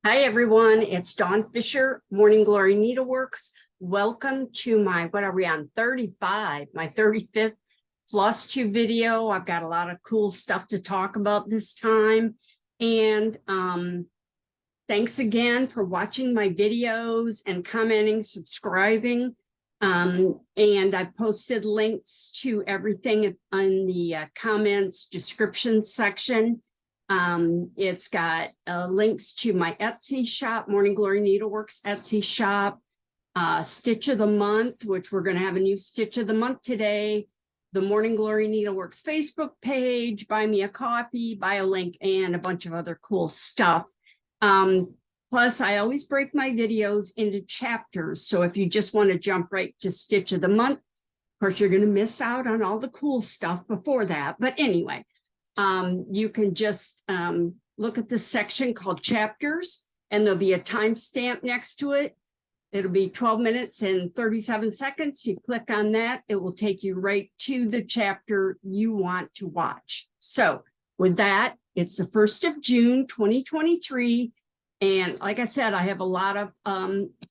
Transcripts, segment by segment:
Hi, everyone. It's Dawn Fisher, Morning Glory Needleworks. Welcome to my, what are we on, 35, my 35th FlossTube video. I've got a lot of cool stuff to talk about this time. And thanks again for watching my videos and commenting, subscribing. And I posted links to everything in the comments description section. It's got links to my Etsy shop, Morning Glory Needleworks Etsy shop, Stitch of the Month, which we're going to have a new Stitch of the Month today, the Morning Glory Needleworks Facebook page, buy me a coffee, bio link, and a bunch of other cool stuff. Plus, I always break my videos into chapters. So if you just want to jump right to Stitch of the Month, of course, you're going to miss out on all the cool stuff before that. But anyway, you can just look at this section called chapters, and there'll be a timestamp next to it. It'll be 12 minutes and 37 seconds. You click on that, it will take you right to the chapter you want to watch. So with that, it's the 1st of June, 2023. And like I said, I have a lot of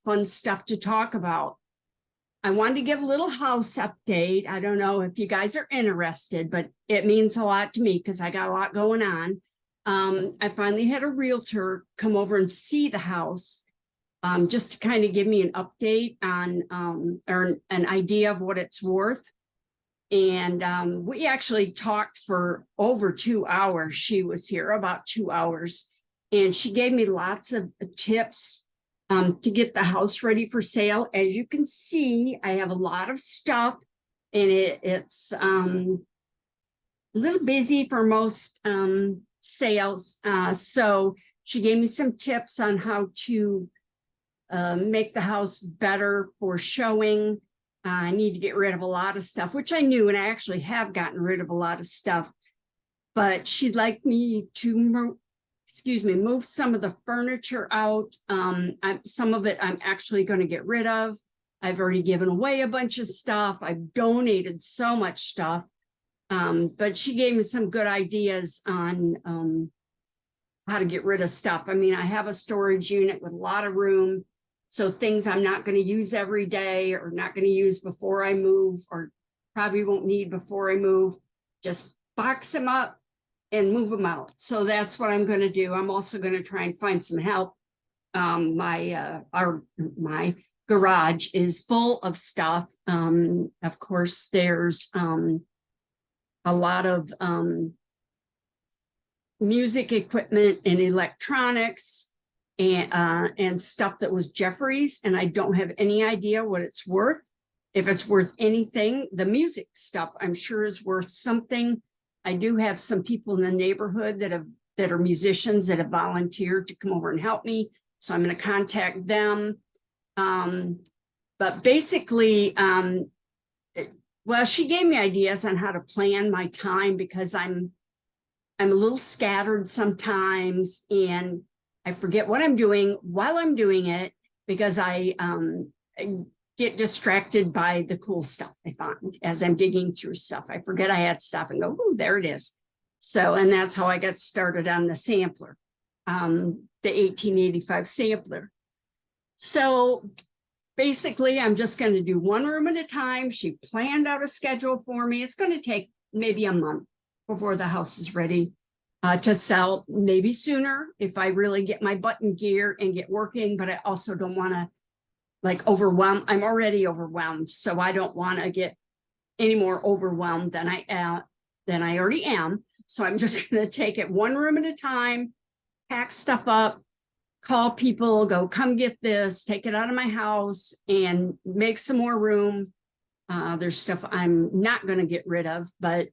fun stuff to talk about. I wanted to give a little house update. I don't know if you guys are interested, but it means a lot to me because I got a lot going on. I finally had a realtor come over and see the house just to kind of give me an update on or an idea of what it's worth. And we actually talked for over 2 hours. She was here about 2 hours, and she gave me lots of tips to get the house ready for sale. As you can see, I have a lot of stuff, and it's a little busy for most sales. So she gave me some tips on how to make the house better for showing. I need to get rid of a lot of stuff, which I knew, and I actually have gotten rid of a lot of stuff. But she'd like me to move some of the furniture out. Some of it I'm actually going to get rid of. I've already given away a bunch of stuff. I've donated so much stuff. But she gave me some good ideas on how to get rid of stuff. I mean, I have a storage unit with a lot of room. So things I'm not going to use every day or not going to use before I move, or probably won't need before I move, just box them up and move them out. So that's what I'm going to do. I'm also going to try and find some help. My garage is full of stuff. Of course, there's a lot of music equipment and electronics and stuff that was Jeffrey's, and I don't have any idea what it's worth. If it's worth anything, the music stuff I'm sure is worth something. I do have some people in the neighborhood that are musicians that have volunteered to come over and help me. So I'm going to contact them. But basically, well, she gave me ideas on how to plan my time because I'm a little scattered sometimes, and I forget what I'm doing while I'm doing it because I get distracted by the cool stuff I find as I'm digging through stuff. I forget I had stuff and go, oh, there it is. So, and that's how I got started on the sampler, the 1885 sampler. So basically, I'm just going to do one room at a time. She planned out a schedule for me. It's going to take maybe a month before the house is ready to sell, maybe sooner if I really get my butt in gear and get working, but I also don't want to like overwhelm. I'm already overwhelmed, so I don't want to get any more overwhelmed than I already am. So I'm just going to take it one room at a time, pack stuff up, call people, go come get this, take it out of my house, and make some more room. There's stuff I'm not going to get rid of, but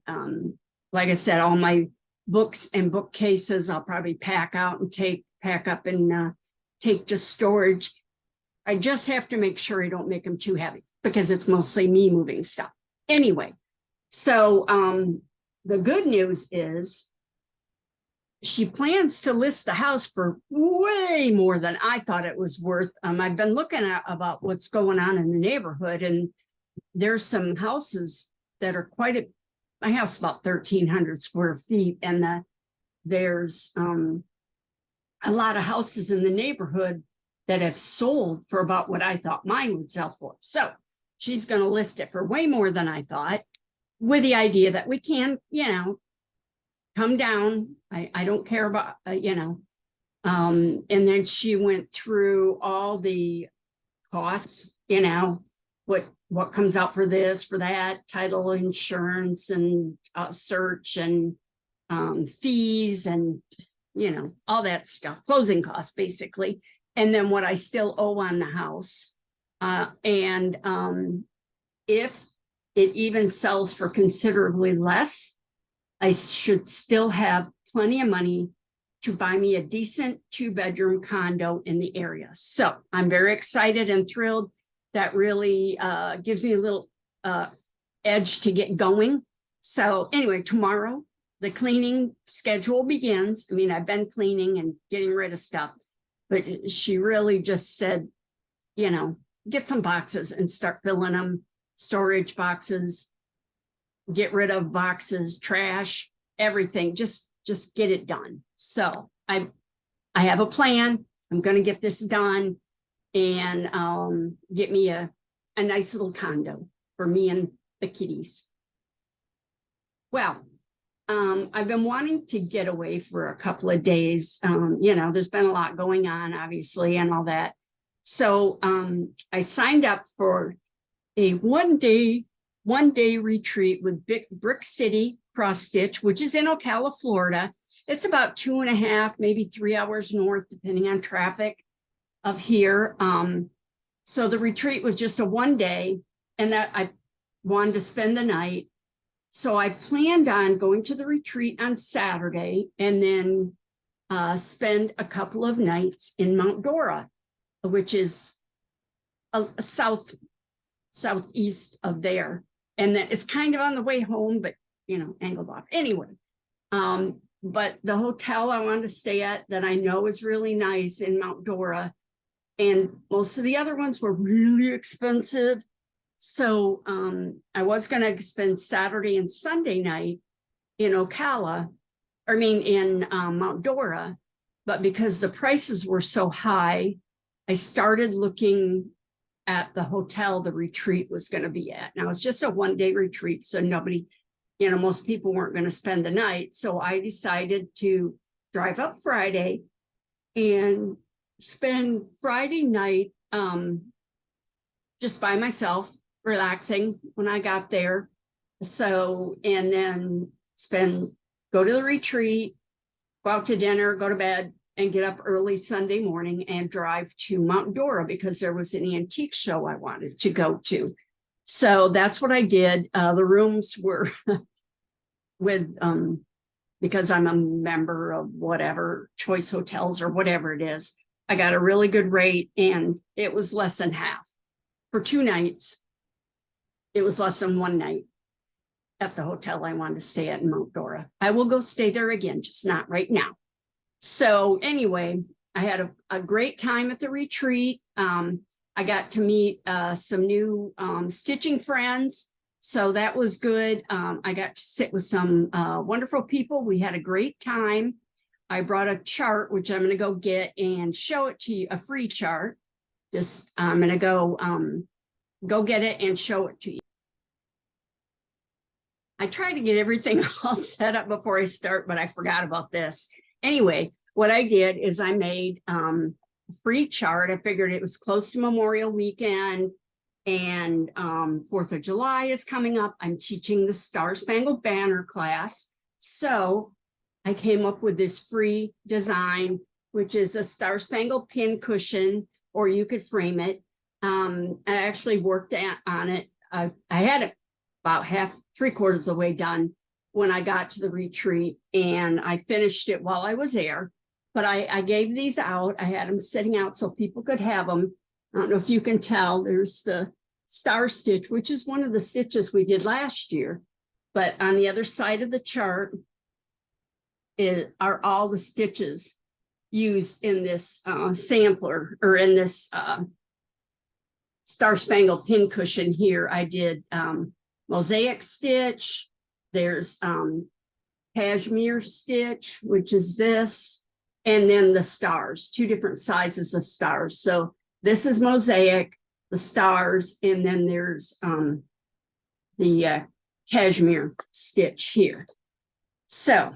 like I said, all my books and bookcases I'll probably pack out and pack up and take to storage. I just have to make sure I don't make them too heavy because it's mostly me moving stuff. Anyway, so the good news is she plans to list the house for way more than I thought it was worth. I've been looking at about what's going on in the neighborhood, and there's some houses that are my house is about 1,300 square feet, and there's a lot of houses in the neighborhood that have sold for about what I thought mine would sell for. So she's going to list it for way more than I thought, with the idea that we can, you know, come down. I don't care about, you know. And then she went through all the costs, you know, what comes out for this, for that, title insurance and search and fees and, you know, all that stuff, closing costs basically. And then what I still owe on the house. And if it even sells for considerably less, I should still have plenty of money to buy me a decent 2-bedroom condo in the area. So I'm very excited and thrilled. That really gives me a little edge to get going. So anyway, tomorrow the cleaning schedule begins. I mean, I've been cleaning and getting rid of stuff, but she really just said, you know, get some boxes and start filling them, storage boxes, get rid of boxes, trash, everything, just get it done. So I have a plan. I'm going to get this done and get me a nice little condo for me and the kitties. Well, I've been wanting to get away for a couple of days. You know, there's been a lot going on, obviously, and all that. So I signed up for a one-day retreat with Brick City Cross Stitch, which is in Ocala, Florida. It's about 2.5, maybe 3 hours north, depending on traffic of here. So the retreat was just a 1 day, and that I wanted to spend the night. So I planned on going to the retreat on Saturday and then spend a couple of nights in Mount Dora, which is a southeast of there. And then it's kind of on the way home, but you know, angled off. Anyway, but the hotel I wanted to stay at that I know is really nice in Mount Dora, and most of the other ones were really expensive. So I was going to spend Saturday and Sunday night in Ocala, in Mount Dora, but because the prices were so high, I started looking at the hotel the retreat was going to be at. Now it's just a 1-day retreat, so nobody, you know, most people weren't going to spend the night. So I decided to drive up Friday and spend Friday night just by myself, relaxing when I got there. So, and then go to the retreat, go out to dinner, go to bed, and get up early Sunday morning and drive to Mount Dora because there was an antique show I wanted to go to. So that's what I did. The rooms were with, because I'm a member of whatever Choice Hotels or whatever it is, I got a really good rate, and it was less than half. For 2 nights, it was less than 1 night at the hotel I wanted to stay at in Mount Dora. I will go stay there again, just not right now. So anyway, I had a great time at the retreat. I got to meet some new stitching friends, so that was good. I got to sit with some wonderful people. We had a great time. I brought a chart, which I'm going to go get and show it to you, a free chart. Just I'm going to go get it and show it to you. I tried to get everything all set up before I start, but I forgot about this. Anyway, what I did is I made a free chart. I figured it was close to Memorial Weekend, and 4th of July is coming up. I'm teaching the Star Spangled Banner class. So I came up with this free design, which is a Star Spangled pin cushion, or you could frame it. I actually worked on it. I had it about 3/4 of the way done when I got to the retreat, and I finished it while I was there. But I gave these out. I had them sitting out so people could have them. I don't know if you can tell, there's the star stitch, which is one of the stitches we did last year. But on the other side of the chart are all the stitches used in this sampler, or in this Star Spangled pin cushion here. I did mosaic stitch. There's cashmere stitch, which is this. and then the stars, 2 different sizes of stars. So this is mosaic, the stars, and then there's the cashmere stitch here. So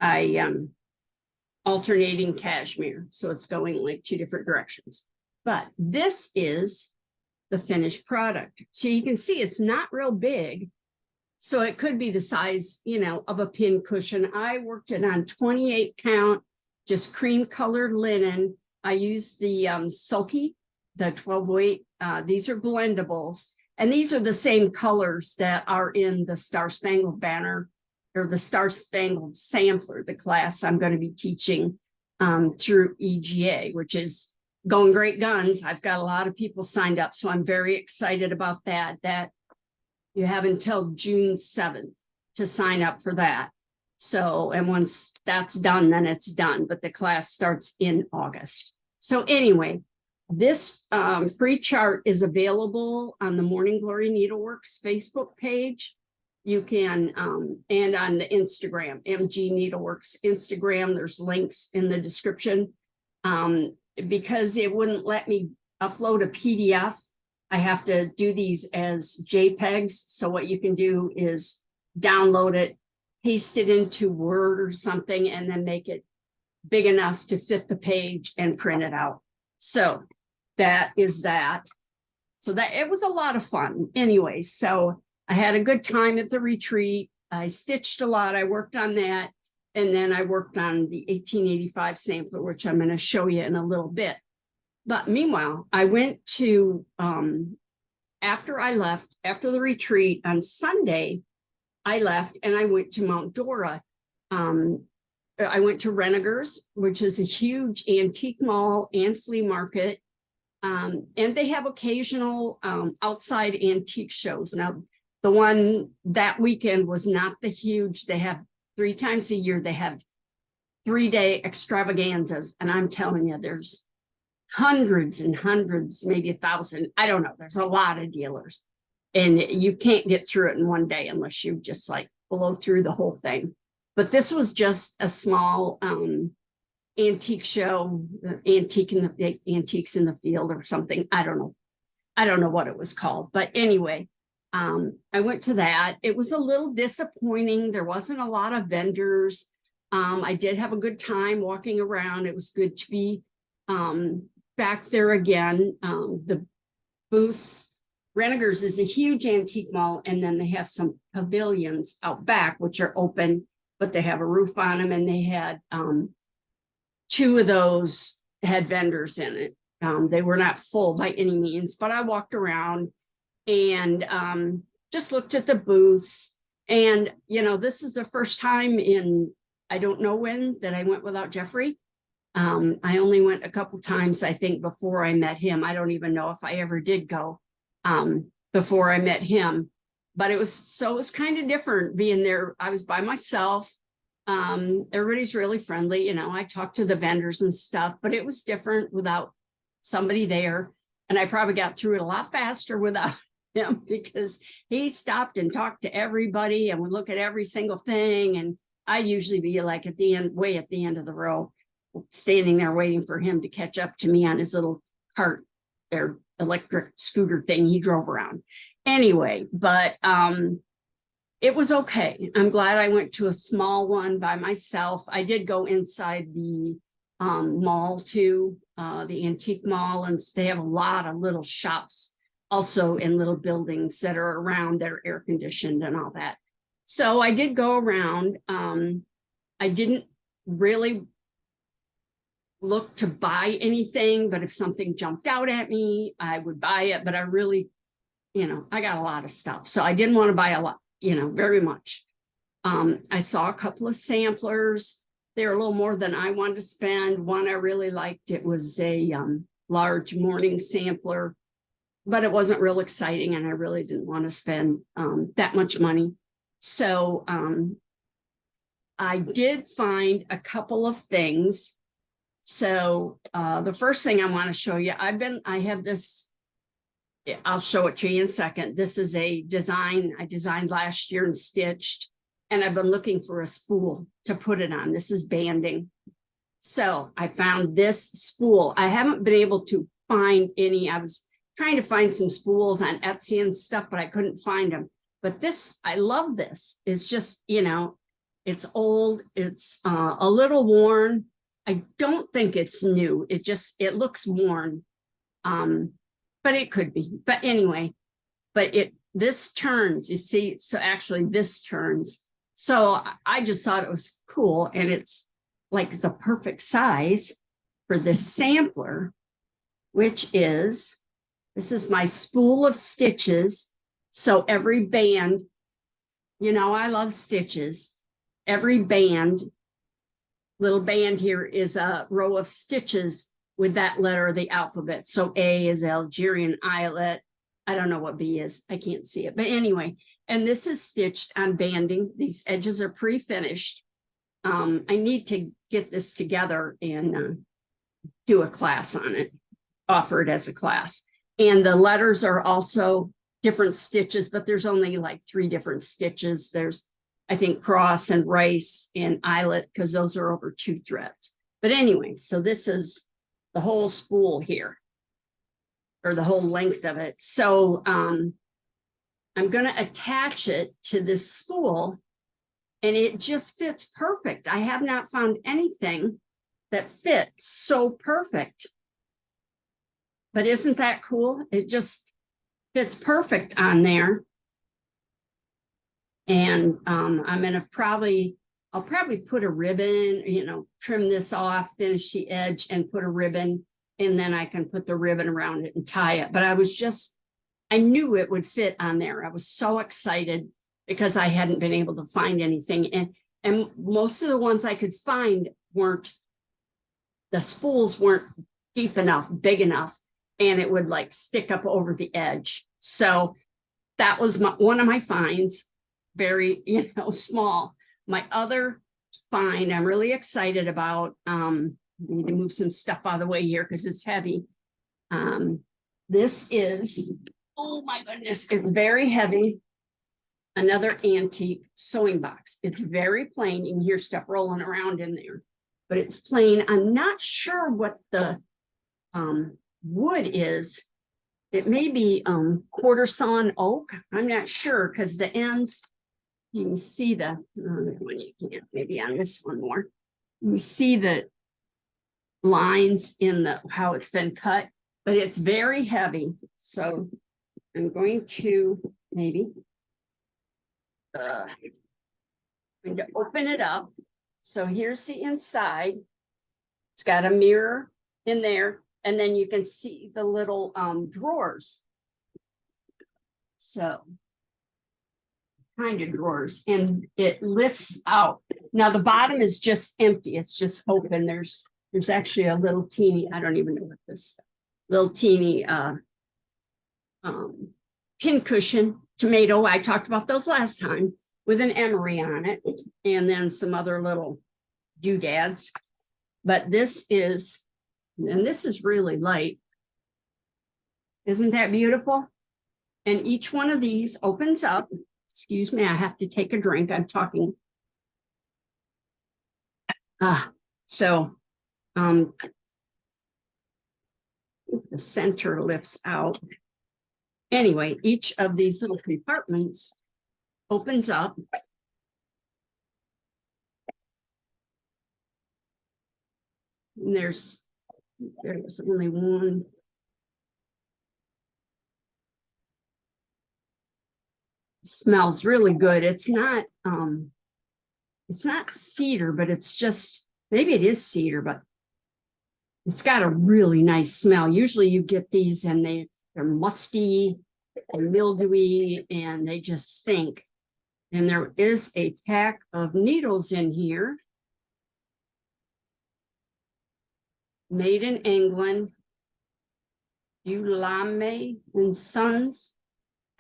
I alternating cashmere, so it's going like 2 different directions. But this is the finished product. So you can see it's not real big. So it could be the size, you know, of a pin cushion. I worked it on 28 count, just cream colored linen. I used the Sulky, the 12 weight. These are blendables. And these are the same colors that are in the Star Spangled Banner or the Star Spangled Sampler, the class I'm going to be teaching through EGA, which is going great guns. I've got a lot of people signed up, so I'm very excited about that. That you have until June 7th to sign up for that. So, and once that's done, then it's done, but the class starts in August. So anyway, this free chart is available on the Morning Glory Needleworks Facebook page. You can, and on the Instagram, MG Needleworks Instagram, there's links in the description. Because it wouldn't let me upload a PDF, I have to do these as JPEGs. So what you can do is download it, paste it into Word or something, and then make it big enough to fit the page and print it out. So that is that. So that it was a lot of fun anyway. So I had a good time at the retreat. I stitched a lot. I worked on that. And then I worked on the 1885 sampler, which I'm going to show you in a little bit. But meanwhile, I went to, after I left, after the retreat on Sunday, I left and I went to Mount Dora. I went to Reniger's, which is a huge antique mall and flea market. And they have occasional outside antique shows. Now, the one that weekend was not the huge. They have 3 times a year, they have 3-day extravaganzas. And I'm telling you, there's hundreds and hundreds, maybe 1,000. I don't know. There's a lot of dealers. And you can't get through it in one day unless you just like blow through the whole thing. But this was just a small antique show, antiques in the field or something. I don't know. I don't know what it was called. But anyway, I went to that. It was a little disappointing. There wasn't a lot of vendors. I did have a good time walking around. It was good to be back there again. The booths, Reniger's is a huge antique mall, and then they have some pavilions out back, which are open, but they have a roof on them, and they had 2 of those had vendors in it. They were not full by any means, but I walked around and just looked at the booths. And, you know, this is the first time in, I don't know when, that I went without Jeffrey. I only went a couple times, I think, before I met him. I don't even know if I ever did go before I met him. But it was kind of different being there. I was by myself. Everybody's really friendly. You know, I talked to the vendors and stuff, but it was different without somebody there. And I probably got through it a lot faster without him, because he stopped and talked to everybody and would look at every single thing. And I usually be like at the end, way at the end of the row, standing there waiting for him to catch up to me on his little cart or electric scooter thing he drove around. Anyway, but it was okay. I'm glad I went to a small one by myself. I did go inside the mall too, the antique mall, and they have a lot of little shops also in little buildings that are around that are air conditioned and all that. So I did go around. I didn't really look to buy anything, but if something jumped out at me, I would buy it. But I really, you know, I got a lot of stuff, so I didn't want to buy a lot, you know, very much. I saw a couple of samplers. They're a little more than I wanted to spend. One I really liked. It was a large morning sampler, but it wasn't real exciting, and I really didn't want to spend that much money. So I did find a couple of things. So the first thing I want to show you, I have this, I'll show it to you in a second. This is a design I designed last year and stitched, and I've been looking for a spool to put it on. This is banding. So I found this spool. I haven't been able to find any. I was trying to find some spools on Etsy and stuff, but I couldn't find them. But this, I love this. It's just, you know, it's old. It's a little worn. I don't think it's new. It looks worn. But it could be. But anyway, this turns, you see, so actually this turns. So I just thought it was cool, and it's like the perfect size for this sampler, which is, this is my spool of stitches. So every band, you know, I love stitches. Every little band here is a row of stitches with that letter of the alphabet. So A is Algerian eyelet. I don't know what B is. I can't see it. But anyway, and this is stitched on banding. These edges are pre-finished. I need to get this together and do a class on it, offer it as a class. And the letters are also different stitches, but there's only like 3 different stitches. There's, I think, cross and rice and eyelet, because those are over 2 threads. But anyway, so this is the whole spool here, or the whole length of it. So I'm going to attach it to this spool, and it just fits perfect. I have not found anything that fits so perfect. But isn't that cool? It just fits perfect on there. And I'm going to I'll probably put a ribbon, you know, trim this off, finish the edge and put a ribbon, and then I can put the ribbon around it and tie it. But I knew it would fit on there. I was so excited because I hadn't been able to find anything. And most of the ones I could find the spools weren't deep enough, big enough, and it would like stick up over the edge. So that was one of my finds, very, you know, small. My other find I'm really excited about, I need to move some stuff out of the way here because it's heavy. This is, oh my goodness, it's very heavy. Another antique sewing box. It's very plain. You can hear stuff rolling around in there, but it's plain. I'm not sure what the wood is. It may be quarter sawn oak. I'm not sure, because the ends, you can see the one, you can't, maybe on this one more. You see the lines in how it's been cut, but it's very heavy. So I'm going to going to open it up. So here's the inside. It's got a mirror in there, and then you can see the little drawers. So kind of drawers, and it lifts out. Now the bottom is just empty. It's just open. There's actually a little teeny, I don't even know what this little teeny pin cushion tomato. I talked about those last time, with an emery on it, and then some other little doodads. But this is really light. Isn't that beautiful? And each one of these opens up. Excuse me, I have to take a drink. I'm talking. So the center lifts out. Anyway, each of these little compartments opens up. And there's only one. Smells really good. It's not cedar, but it's just, maybe it is cedar, but it's got a really nice smell. Usually you get these and they're musty and mildewy and they just stink. And there is a pack of needles in here. Made in England. Ulame and Sons,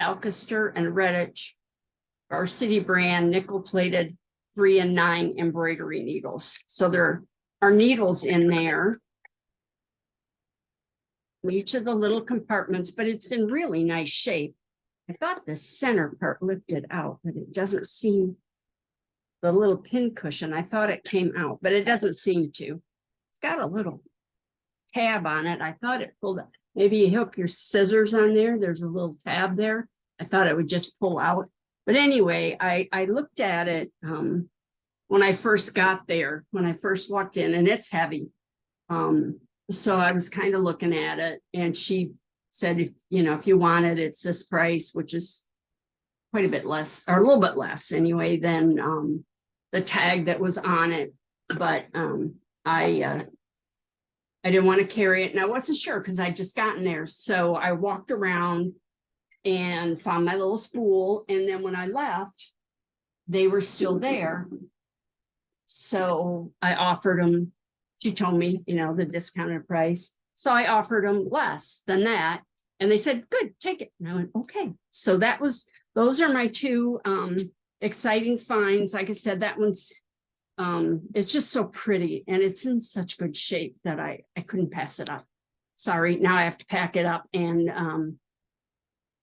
Alcaster and Redditch, Varsity brand, nickel plated 3 and 9 embroidery needles. So there are needles in there. Each of the little compartments, but it's in really nice shape. I thought the center part lifted out, but it doesn't seem, the little pin cushion, I thought it came out, but it doesn't seem to. It's got a little tab on it. I thought it pulled up. Maybe you hook your scissors on there. There's a little tab there. I thought it would just pull out. But anyway, I looked at it when I first got there, when I first walked in, and it's heavy. So I was kind of looking at it, and she said, you know, if you want it, it's this price, which is quite a bit less, or a little bit less anyway, than the tag that was on it. But I didn't want to carry it, and I wasn't sure because I'd just gotten there. So I walked around and found my little spool, and then when I left, they were still there. So I offered them, she told me, you know, the discounted price. So I offered them less than that. And they said, good, take it. And I went, okay. So those are my two exciting finds. Like I said, that one's, it's just so pretty, and it's in such good shape that I couldn't pass it up. Sorry, now I have to pack it up and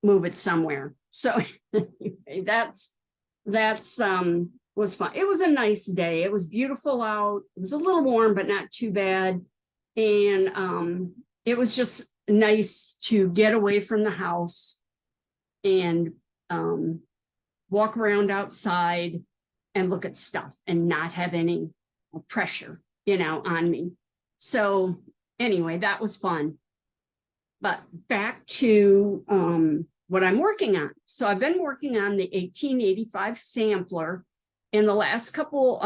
move it somewhere. So anyway, that's was fun. It was a nice day. It was beautiful out. It was a little warm, but not too bad. And it was just nice to get away from the house and walk around outside and look at stuff and not have any pressure, you know, on me. So anyway, that was fun. But back to what I'm working on. So I've been working on the 1885 sampler. In the last couple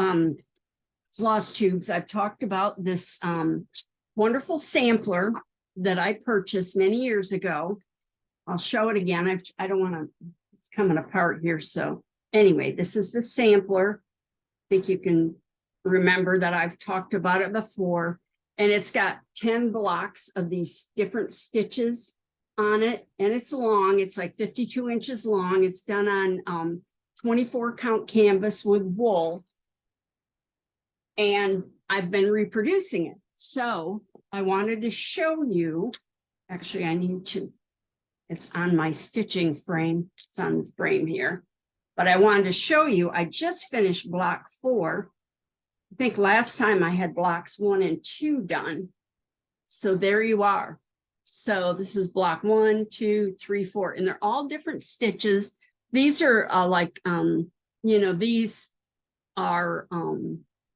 FlossTubes, I've talked about this wonderful sampler that I purchased many years ago. I'll show it again. I don't want to, it's coming apart here. So anyway, this is the sampler. I think you can remember that I've talked about it before. And it's got 10 blocks of these different stitches on it. And it's long. It's like 52 inches long. It's done on 24 count canvas with wool, and I've been reproducing it. So I wanted to show you, actually I need to, it's on my stitching frame, it's on the frame here, but I wanted to show you, I just finished block 4. I think last time I had blocks 1 and 2 done. So there you are. So this is block 1, 2, 3, 4, and they're all different stitches. These are like, you know, these are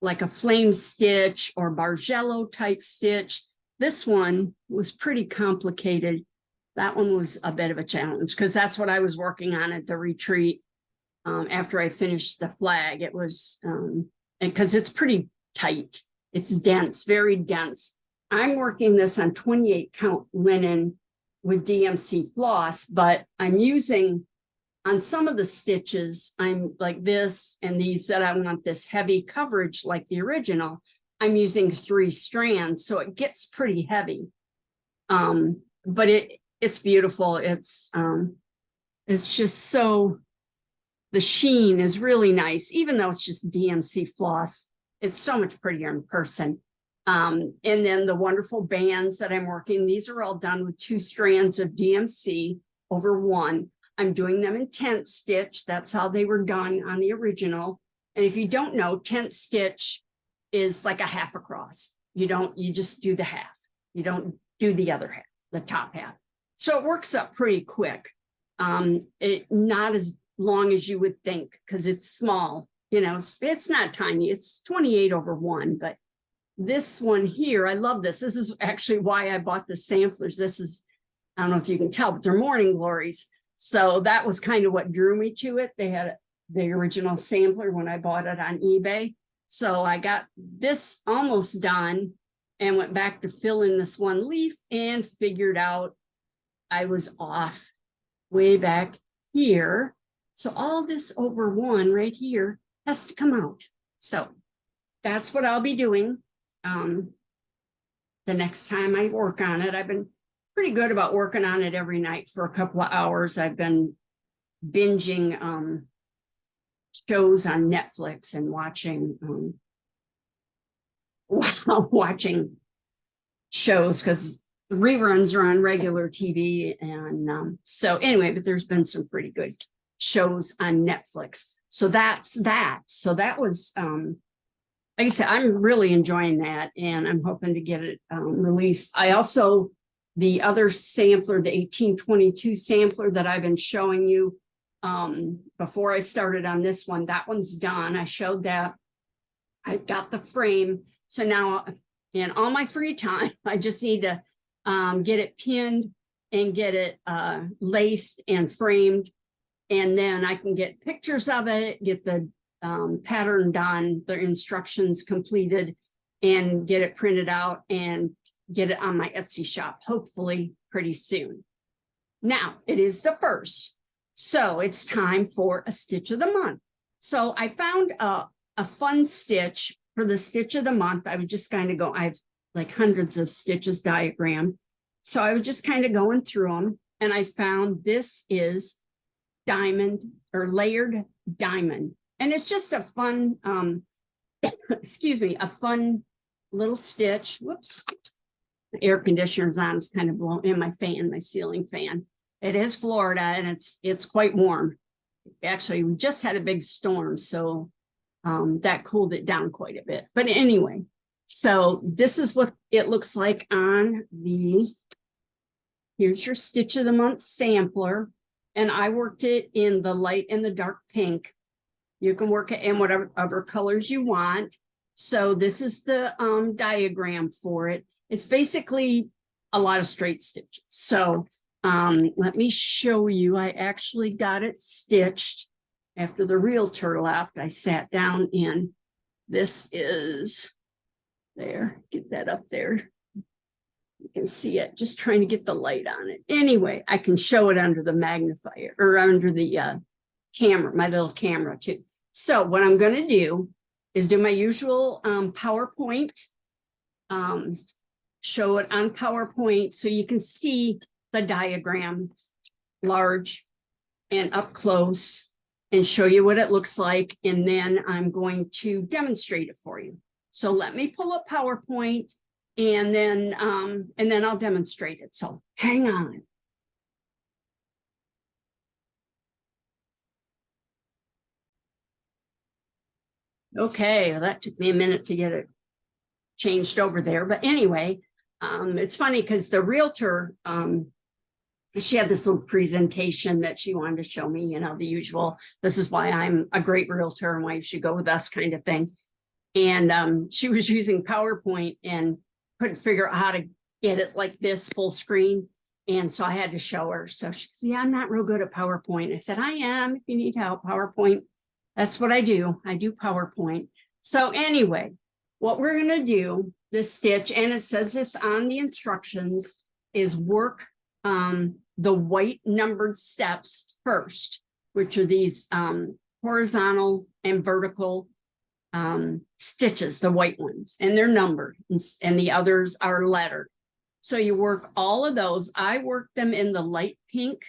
like a flame stitch or Bargello type stitch. This one was pretty complicated. That one was a bit of a challenge because that's what I was working on at the retreat after I finished the flag. It was, because it's pretty tight. It's dense, very dense. I'm working this on 28 count linen with DMC floss, but I'm using, on some of the stitches, I'm like this, and these that I want this heavy coverage like the original, I'm using 3 strands, so it gets pretty heavy. But it's beautiful. It's just so, the sheen is really nice, even though it's just DMC floss. It's so much prettier in person. And then the wonderful bands that I'm working, these are all done with 2 strands of DMC over 1. I'm doing them in tent stitch. That's how they were done on the original. And if you don't know, tent stitch is like a half across. You just do the half. You don't do the other half, the top half. So it works up pretty quick. Not as long as you would think because it's small. You know, it's not tiny. It's 28 over 1, but this one here, I love this. This is actually why I bought the samplers. This is, I don't know if you can tell, but they're morning glories. So that was kind of what drew me to it. They had the original sampler when I bought it on eBay. So I got this almost done and went back to fill in this one leaf and figured out I was off way back here. So all this over 1 right here has to come out. So that's what I'll be doing the next time I work on it. I've been pretty good about working on it every night for a couple of hours. I've been binging shows on Netflix and watching watching shows because reruns are on regular TV. And so anyway, but there's been some pretty good shows on Netflix. So that's that. So that was like I said, I'm really enjoying that, and I'm hoping to get it released. I also, the other sampler, the 1822 sampler that I've been showing you before I started on this one, that one's done. I showed that. I got the frame. So now in all my free time, I just need to get it pinned and get it laced and framed. And then I can get pictures of it, get the pattern done, the instructions completed, and get it printed out and get it on my Etsy shop, hopefully pretty soon. Now, it is the 1st, so it's time for a stitch of the month. So I found a fun stitch for the stitch of the month. I would just kind of go, I have like hundreds of stitches diagrammed. So I was just kind of going through them, and I found this is diamond or layered diamond. And it's just a fun, excuse me, a fun little stitch. Whoops, the air conditioner's on, it's kind of blowing in my fan, my ceiling fan. It is Florida, and it's quite warm. Actually, we just had a big storm, so that cooled it down quite a bit. But anyway, so this is what it looks like on the, here's your stitch of the month sampler. And I worked it in the light and the dark pink. You can work it in whatever other colors you want. So this is the diagram for it. It's basically a lot of straight stitches. So let me show you. I actually got it stitched after the realtor left. I sat down in, this is there, get that up there. You can see it, just trying to get the light on it. Anyway, I can show it under the magnifier or under the camera, my little camera too. So what I'm going to do is do my usual PowerPoint, show it on PowerPoint so you can see the diagram large and up close and show you what it looks like. And then I'm going to demonstrate it for you. So let me pull up PowerPoint, and then I'll demonstrate it. So hang on. Okay, well, that took me a minute to get it changed over there. But anyway, it's funny because the realtor, she had this little presentation that she wanted to show me, you know, the usual, this is why I'm a great realtor and why you should go with us kind of thing. And she was using PowerPoint and couldn't figure out how to get it like this full screen. And so I had to show her. So she said, yeah, I'm not real good at PowerPoint. I said, I am, if you need help, PowerPoint. That's what I do. I do PowerPoint. So anyway, what we're going to do, this stitch, and it says this on the instructions, is work the white numbered steps first, which are these horizontal and vertical stitches, the white ones, and they're numbered, and the others are lettered. So you work all of those. I work them in the light pink.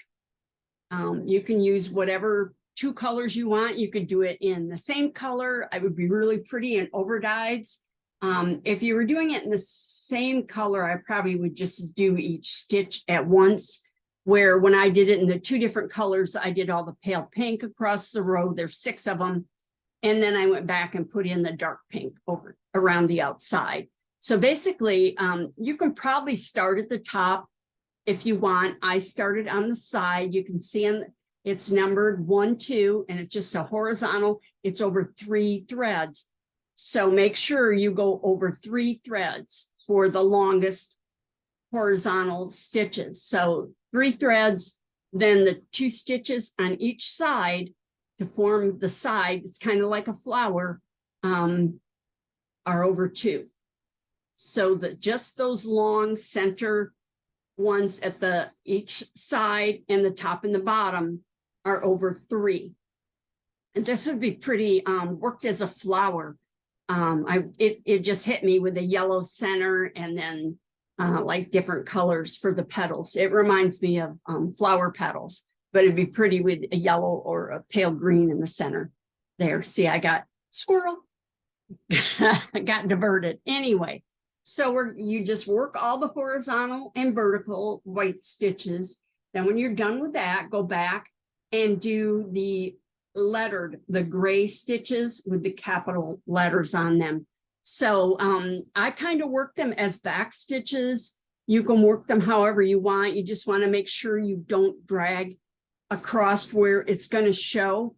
You can use whatever 2 colors you want. You could do it in the same color. I would be really pretty in overdyes. If you were doing it in the same color, I probably would just do each stitch at once, where when I did it in the 2 different colors, I did all the pale pink across the row. There's 6 of them. And then I went back and put in the dark pink over around the outside. So basically, you can probably start at the top if you want. I started on the side. You can see it's numbered 1, 2, and it's just a horizontal. It's over 3 threads. So make sure you go over 3 threads for the longest horizontal stitches. So 3 threads, then the 2 stitches on each side to form the side, it's kind of like a flower, are over 2. So that just those long center ones at the each side and the top and the bottom are over 3. And this would be pretty worked as a flower. It just hit me with a yellow center and then like different colors for the petals. It reminds me of flower petals, but it'd be pretty with a yellow or a pale green in the center there. See, I got squirrel. I got diverted. Anyway, so you just work all the horizontal and vertical white stitches. Then when you're done with that, go back and do the lettered, the gray stitches with the capital letters on them. So I kind of work them as back stitches. You can work them however you want. You just want to make sure you don't drag across where it's going to show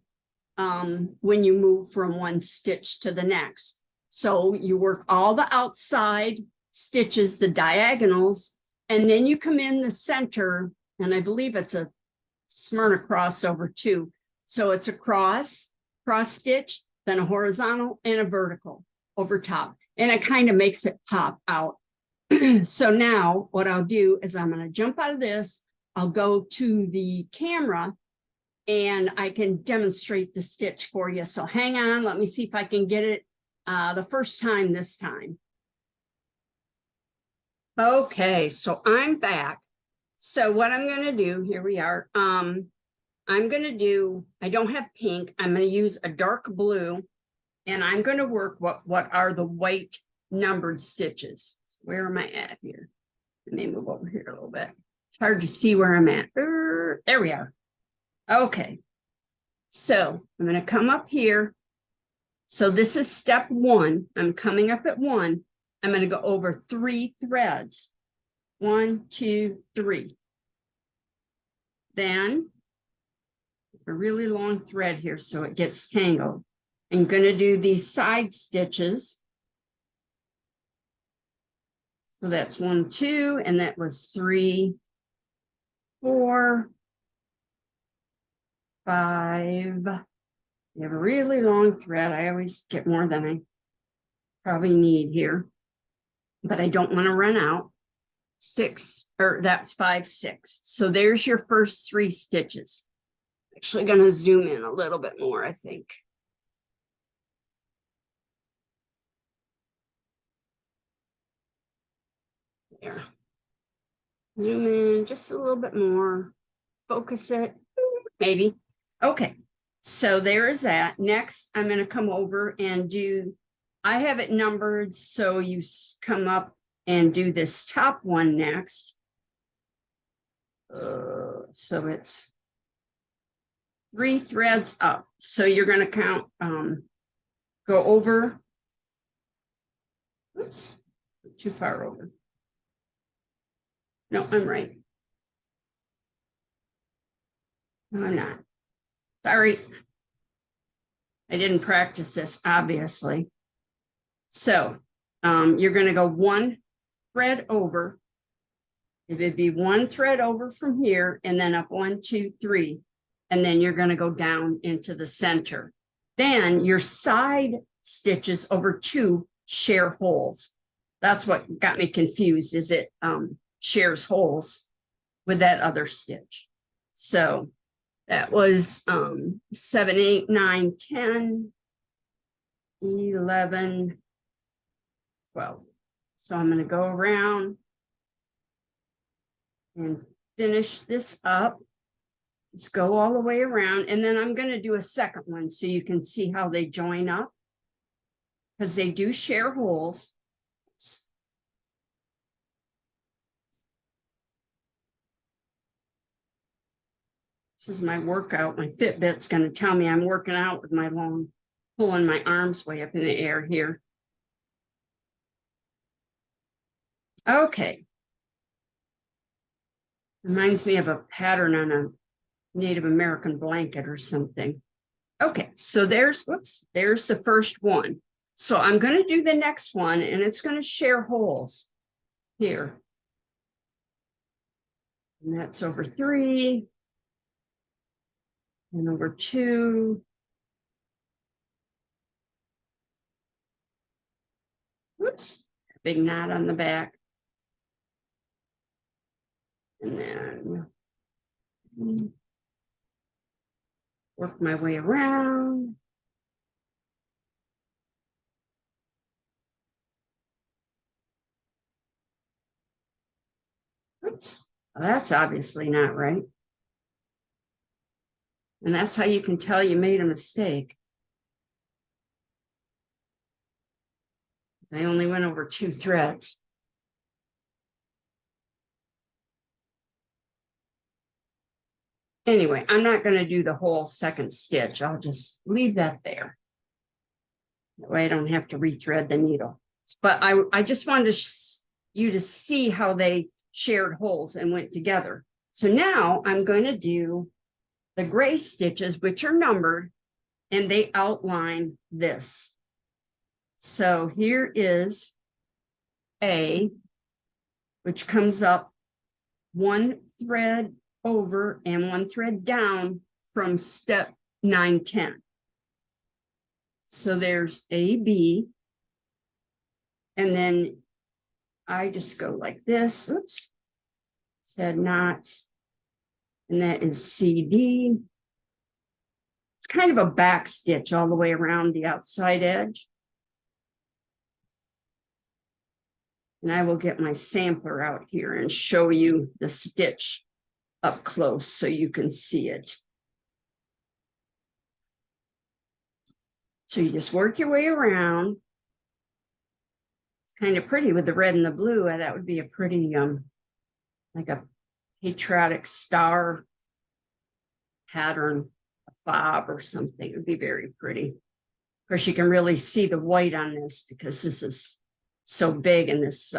when you move from one stitch to the next. So you work all the outside stitches, the diagonals, and then you come in the center, and I believe it's a Smyrna crossover too. So it's a cross stitch, then a horizontal and a vertical over top, and it kind of makes it pop out. So now what I'll do is I'm going to jump out of this. I'll go to the camera and I can demonstrate the stitch for you. So hang on, let me see if I can get it the first time this time. Okay, so I'm back. So what I'm going to do, here we are. I'm going to do, I don't have pink. I'm going to use a dark blue, and I'm going to work what are the white numbered stitches. Where am I at here? Let me move over here a little bit. It's hard to see where I'm at. There we are. Okay. So I'm going to come up here. So this is step one. I'm coming up at one. I'm going to go over 3 threads. 1, 2, 3. Then a really long thread here so it gets tangled. I'm going to do these side stitches. So that's 1, 2, and that was 3, 4, 5. You have a really long thread. I always get more than I probably need here, but I don't want to run out. 6, or that's 5, 6. So there's your first 3 stitches. Actually going to zoom in a little bit more, I think. There. Zoom in just a little bit more. Focus it, maybe. Okay, so there is that. Next, I'm going to come over and do, I have it numbered, so you come up and do this top one next. So it's 3 threads up. So you're going to count, go over. Oops, too far over. No, I'm right. No, I'm not. Sorry. I didn't practice this, obviously. So you're going to go 1 thread over. It would be 1 thread over from here and then up 1, 2, 3. And then you're going to go down into the center. Then your side stitches over 2 share holes. That's what got me confused, is it shares holes with that other stitch. So that was 7, 8, 9, 10, 11, 12. So I'm going to go around and finish this up. Just go all the way around, and then I'm going to do a second one so you can see how they join up, because they do share holes. This is my workout. My Fitbit's going to tell me I'm working out with my long, pulling my arms way up in the air here. Okay. Reminds me of a pattern on a Native American blanket or something. Okay, so there's the first one. So I'm going to do the next one, and it's going to share holes here. And that's over 3 and over 2. Whoops, big knot on the back. And then work my way around. Oops, well, that's obviously not right. And that's how you can tell you made a mistake. I only went over 2 threads. Anyway, I'm not going to do the whole second stitch. I'll just leave that there. That way I don't have to rethread the needle. But I just wanted you to see how they shared holes and went together. So now I'm going to do the gray stitches, which are numbered, and they outline this. So here is A, which comes up one thread over and one thread down from step 9-10. So there's A, B, and then I just go like this. Oops, said not, and that is C, D. It's kind of a back stitch all the way around the outside edge. And I will get my sampler out here and show you the stitch up close so you can see it. So you just work your way around. It's kind of pretty with the red and the blue. That would be a pretty, like a patriotic star pattern, a fob or something. It would be very pretty. Of course, you can really see the white on this because this is so big, and this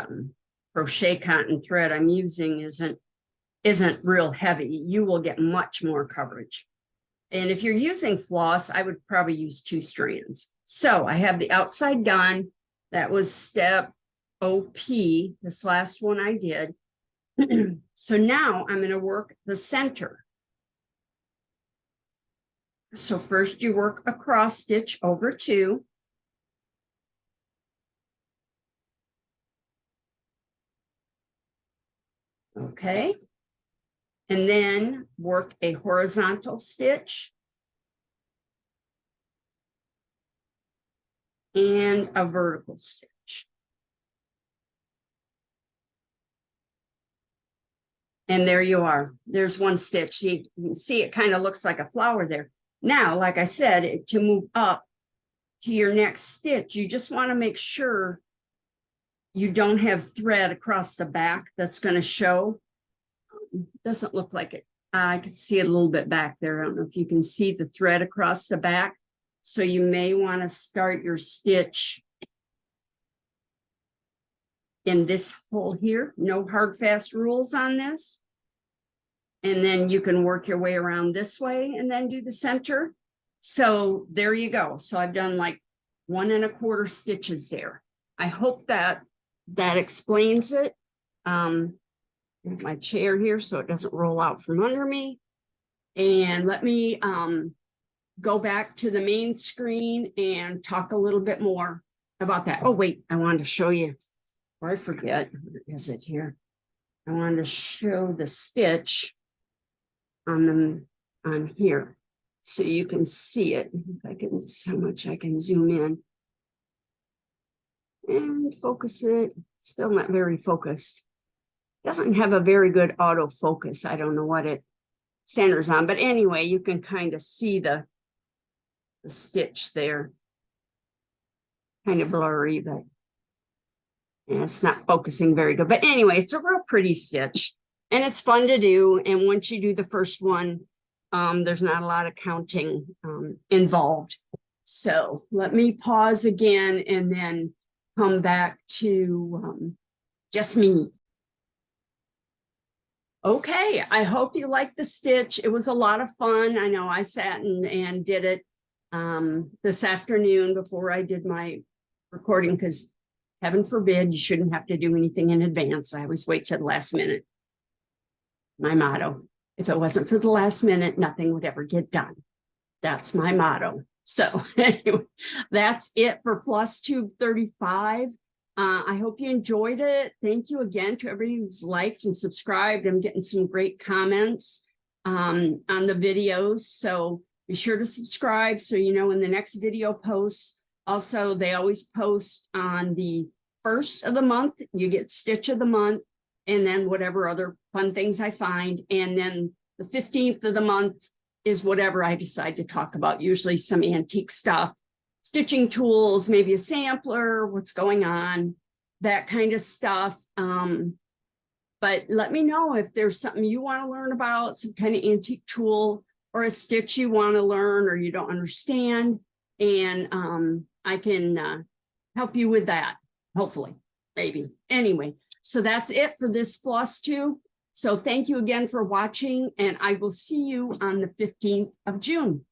crochet cotton thread I'm using isn't real heavy. You will get much more coverage. And if you're using floss, I would probably use 2 strands. So I have the outside done. That was step OP, this last one I did. So now I'm going to work the center. So first you work a cross stitch over 2. Okay. And then work a horizontal stitch and a vertical stitch. And there you are. There's one stitch. You can see it kind of looks like a flower there. Now, like I said, to move up to your next stitch, you just want to make sure you don't have thread across the back that's going to show. Doesn't look like it. I can see it a little bit back there. I don't know if you can see the thread across the back. So you may want to start your stitch in this hole here. No hard, fast rules on this. And then you can work your way around this way and then do the center. So there you go. So I've done like 1 1/4 stitches there. I hope that explains it. My chair here so it doesn't roll out from under me. And let me go back to the main screen and talk a little bit more about that. Oh, wait, I wanted to show you, or I forget, where is it here? I wanted to show the stitch on here so you can see it. If I can, so much I can zoom in and focus it. Still not very focused. Doesn't have a very good autofocus. I don't know what it centers on, but anyway, you can kind of see the stitch there. Kind of blurry, but yeah, it's not focusing very good. But anyway, it's a real pretty stitch and it's fun to do. And once you do the first one, there's not a lot of counting involved. So let me pause again and then come back to just me. Okay, I hope you liked the stitch. It was a lot of fun. I know I sat and did it this afternoon before I did my recording, because heaven forbid you shouldn't have to do anything in advance. I always wait till the last minute. My motto. If it wasn't for the last minute, nothing would ever get done. That's my motto. So anyway, that's it for FlossTube 35. I hope you enjoyed it. Thank you again to everybody who's liked and subscribed. I'm getting some great comments on the videos. So be sure to subscribe so you know when the next video posts. Also, they always post on the 1st of the month. You get Stitch of the Month, and then whatever other fun things I find. And then the 15th of the month is whatever I decide to talk about, usually some antique stuff, stitching tools, maybe a sampler, what's going on, that kind of stuff. But let me know if there's something you want to learn about, some kind of antique tool or a stitch you want to learn or you don't understand. And I can help you with that, hopefully, maybe. Anyway, so that's it for this FlossTube. So thank you again for watching, and I will see you on the 15th of June.